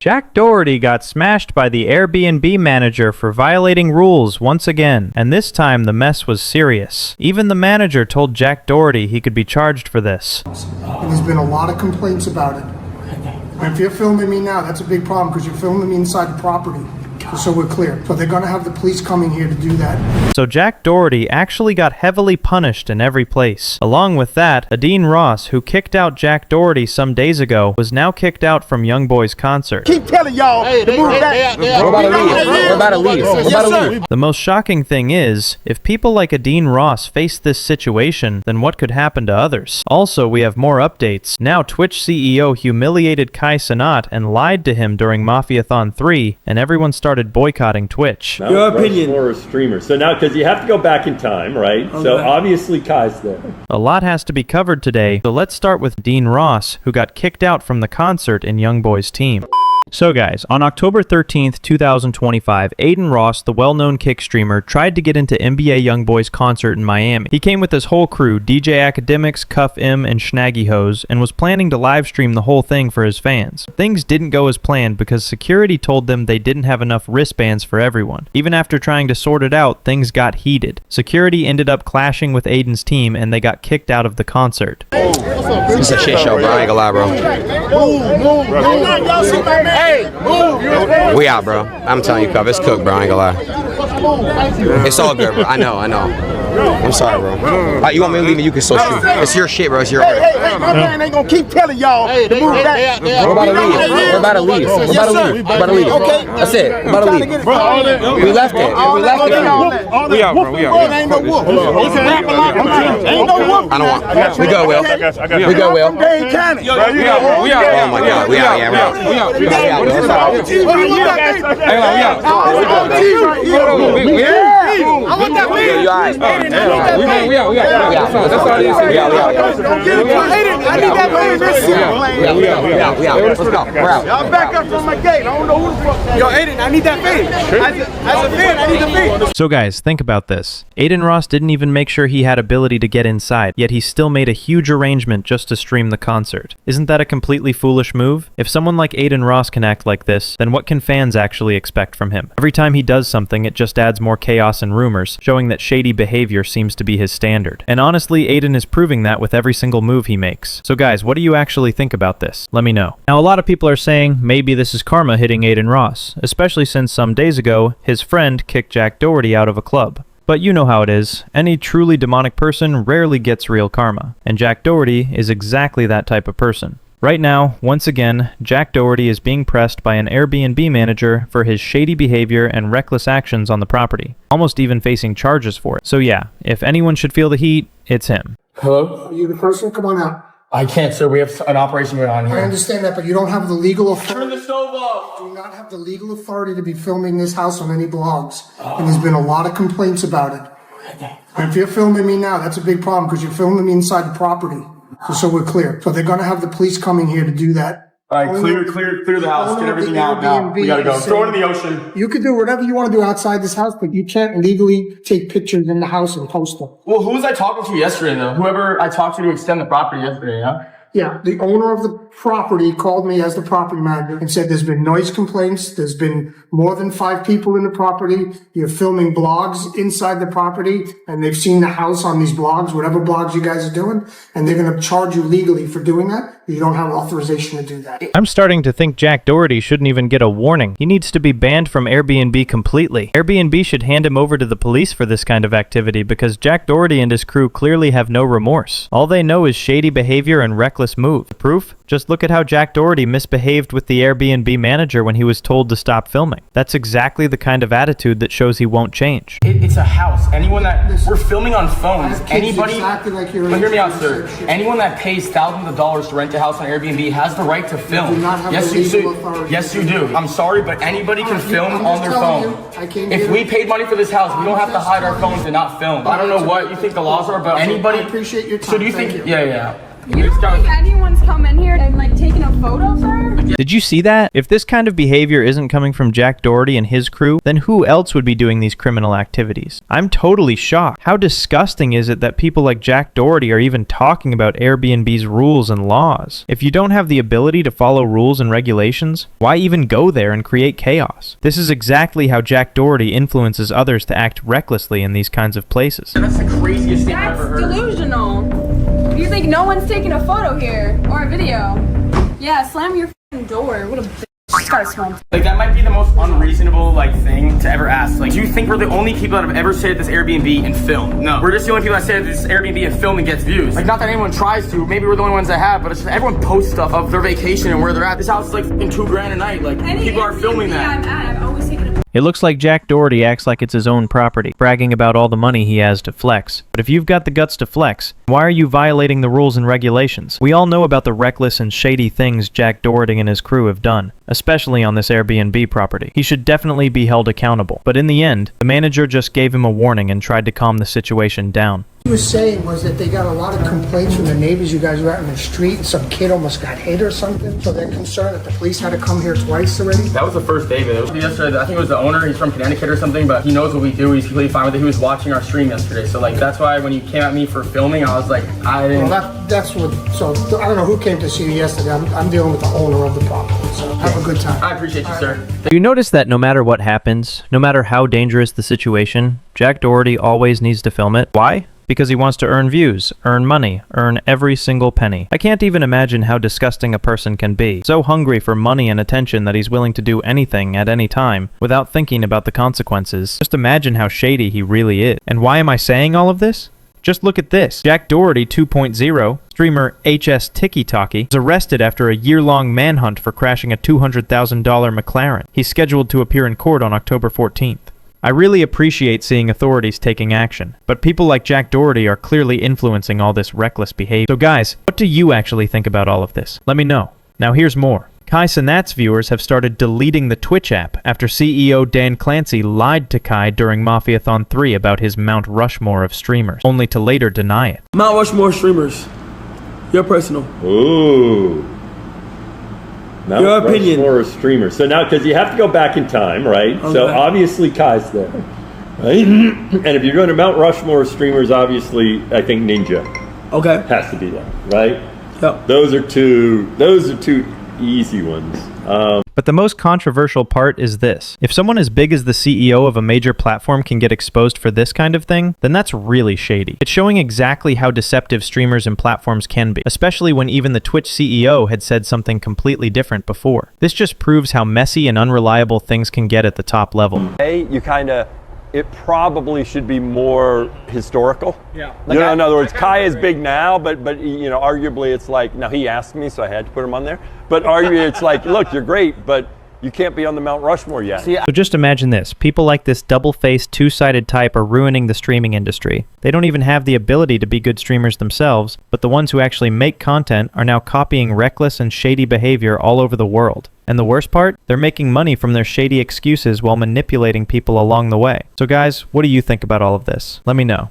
Jack Doherty got smashed by the Airbnb manager for violating rules once again, and this time the mess was serious. Even the manager told Jack Doherty he could be charged for this. And there's been a lot of complaints about it. And if you're filming me now, that's a big problem because you're filming me inside the property. So we're clear. But they're going to have the police coming here to do that. So Jack Doherty actually got heavily punished in every place. Along with that, Adin Ross, who kicked out Jack Doherty some days ago, was now kicked out from Youngboy's concert. Keep telling y'all to move back. We're about to leave. We're about to leave. The most shocking thing is, if people like Adin Ross face this situation, then what could happen to others? Also, we have more updates. Now Twitch CEO humiliated Kai Cenat and lied to him during Mafiathon 3, and everyone started boycotting Twitch. Your opinion for a streamer. So now, because you have to go back in time, right? Okay. So obviously Kai's there. A lot has to be covered today, so let's start with Adin Ross, who got kicked out from the concert in Youngboy's team. So guys, on October 13th, 2025, Adin Ross, the well-known kick streamer, tried to get into NBA Youngboy's concert in Miami. He came with his whole crew, DJ Academics, Cuff M, and Schnaggy Hose, and was planning to livestream the whole thing for his fans. Things didn't go as planned because security told them they didn't have enough wristbands for everyone. Even after trying to sort it out, things got heated. Security ended up clashing with Adin's team, and they got kicked out of the concert. It's a shit show, bro. I ain't gonna lie, bro. We out, bro. I'm telling you, Cuff, it's cooked, bro. I ain't gonna lie. It's all good, bro. I know. I'm sorry, bro. You want me to leave and you can still shoot. It's your shit, bro. It's your Hey, my man ain't gonna keep telling y'all to move back. We're about to leave. We're about to leave. Okay. That's it. We're about to leave. We left it. We out, bro. We out. Ain't no whoop. Ain't no whoop. I don't want. We go, Will. We go, Will. We out. Oh my God. We out. Yeah, we out. We out. I want that man. You alright? We out. That's all it is. I need that man. We out. Let's go. We're out. Y'all back up from my gate. I don't know who the fuck. Yo, Adin, I need that fan. As a fan, I need the fan. So guys, think about this. Adin Ross didn't even make sure he had ability to get inside, yet he still made a huge arrangement just to stream the concert. Isn't that a completely foolish move? If someone like Adin Ross can act like this, then what can fans actually expect from him? Every time he does something, it just adds more chaos and rumors, showing that shady behavior seems to be his standard. And honestly, Adin is proving that with every single move he makes. So guys, what do you actually think about this? Let me know. Now, a lot of people are saying maybe this is karma hitting Adin Ross, especially since some days ago, his friend kicked Jack Doherty out of a club. But you know how it is. Any truly demonic person rarely gets real karma, and Jack Doherty is exactly that type of person. Right now, once again, Jack Doherty is being pressed by an Airbnb manager for his shady behavior and reckless actions on the property, almost even facing charges for it. So yeah, if anyone should feel the heat, it's him. Hello? Are you the person? Come on out. I can't, sir. We have an operation going on here. I understand that, but you don't have the legal authority. Turn the stove off! Do not have the legal authority to be filming this house on any blogs. And there's been a lot of complaints about it. And if you're filming me now, that's a big problem because you're filming me inside the property. So we're clear. So they're going to have the police coming here to do that. All right, clear the house. Get everything out now. We gotta go. Throw it in the ocean. You can do whatever you want to do outside this house, but you can't legally take pictures in the house and post them. Well, who was I talking to yesterday, though? Whoever I talked to extend the property yesterday, huh? Yeah, the owner of the property called me as the property manager and said there's been noise complaints. There's been more than 5 people in the property. You're filming blogs inside the property and they've seen the house on these blogs, whatever blogs you guys are doing, and they're going to charge you legally for doing that. You don't have authorization to do that. I'm starting to think Jack Doherty shouldn't even get a warning. He needs to be banned from Airbnb completely. Airbnb should hand him over to the police for this kind of activity because Jack Doherty and his crew clearly have no remorse. All they know is shady behavior and reckless move. Proof? Just look at how Jack Doherty misbehaved with the Airbnb manager when he was told to stop filming. That's exactly the kind of attitude that shows he won't change. It's a house. Anyone that... We're filming on phones. Anybody... Exactly like your hear me out, sir. Anyone that pays thousands of dollars to rent a house on Airbnb has the right to film. You do not have yes, the you legal do. authority. Yes, you do. I'm sorry, but anybody can film on their phone. If we paid money for this house, we don't have to hide our phones and not film. I don't know what you think the laws are, but anybody... I appreciate your time. So do you think... Yeah. You don't think anyone's come in here and like taking a photo of her? Did you see that? If this kind of behavior isn't coming from Jack Doherty and his crew, then who else would be doing these criminal activities? I'm totally shocked. How disgusting is it that people like Jack Doherty are even talking about Airbnb's rules and laws? If you don't have the ability to follow rules and regulations, why even go there and create chaos? This is exactly how Jack Doherty influences others to act recklessly in these kinds of places. That's the craziest thing I've ever heard. That's delusional. You think no one's taking a photo here or a video? Yeah, slam your f***ing door. What a bitch. Like, that might be the most unreasonable, like, thing to ever ask. Like, do you think we're the only people that have ever stayed at this Airbnb and filmed? No. We're just the only people that stay at this Airbnb and film and gets views. Like, not that anyone tries to. Maybe we're the only ones that have, but it's just everyone posts stuff of their vacation and where they're at. This house is like $2,000 a night. Like, people are filming that. I've always taken a It looks like Jack Doherty acts like it's his own property, bragging about all the money he has to flex. But if you've got the guts to flex, why are you violating the rules and regulations? We all know about the reckless and shady things Jack Doherty and his crew have done, especially on this Airbnb property. He should definitely be held accountable. But in the end, the manager just gave him a warning and tried to calm the situation down. He was saying was that they got a lot of complaints from the neighbors. You guys were out in the street and some kid almost got hit or something. So they're concerned that the police had to come here twice already. That was the first day, but it was yesterday. I think it was the owner. He's from Connecticut or something, but he knows what we do. He's completely fine with it. He was watching our stream yesterday. So like, that's why when you came at me for filming, I was like, I didn't. Well, that's what, so I don't know who came to see you yesterday. I'm dealing with the owner of the property. So have a good time. I appreciate you, sir. You notice that no matter what happens, no matter how dangerous the situation, Jack Doherty always needs to film it. Why? Because he wants to earn views, earn money, earn every single penny. I can't even imagine how disgusting a person can be, so hungry for money and attention that he's willing to do anything at any time without thinking about the consequences. Just imagine how shady he really is. And why am I saying all of this? Just look at this. Jack Doherty 2.0, streamer HS Tiki Talkie, was arrested after a year-long manhunt for crashing a $200,000 McLaren. He's scheduled to appear in court on October 14th. I really appreciate seeing authorities taking action, but people like Jack Doherty are clearly influencing all this reckless behavior. So guys, what do you actually think about all of this? Let me know. Now here's more. Kai Cenat's viewers have started deleting the Twitch app after CEO Dan Clancy lied to Kai during Mafiathon 3 about his Mount Rushmore of streamers, only to later deny it. Mount Rushmore streamers. Your personal. Ooh. Mount Your opinion. Rushmore streamer. So now, because you have to go back in time, right? Okay. So obviously Kai's there, right? And if you're going to Mount Rushmore streamers, obviously I think Ninja. Okay. Has to be there, right? Yep. Those are two easy ones. But the most controversial part is this. If someone as big as the CEO of a major platform can get exposed for this kind of thing, then that's really shady. It's showing exactly how deceptive streamers and platforms can be, especially when even the Twitch CEO had said something completely different before. This just proves how messy and unreliable things can get at the top level. Hey, it probably should be more historical. Yeah. In other words, Kai is big now, but arguably it's like, now he asked me, so I had to put him on there. But arguably it's like, look, you're great, but you can't be on the Mount Rushmore yet. So just imagine this. People like this double-faced, two-sided type are ruining the streaming industry. They don't even have the ability to be good streamers themselves, but the ones who actually make content are now copying reckless and shady behavior all over the world. And the worst part? They're making money from their shady excuses while manipulating people along the way. So guys, what do you think about all of this? Let me know.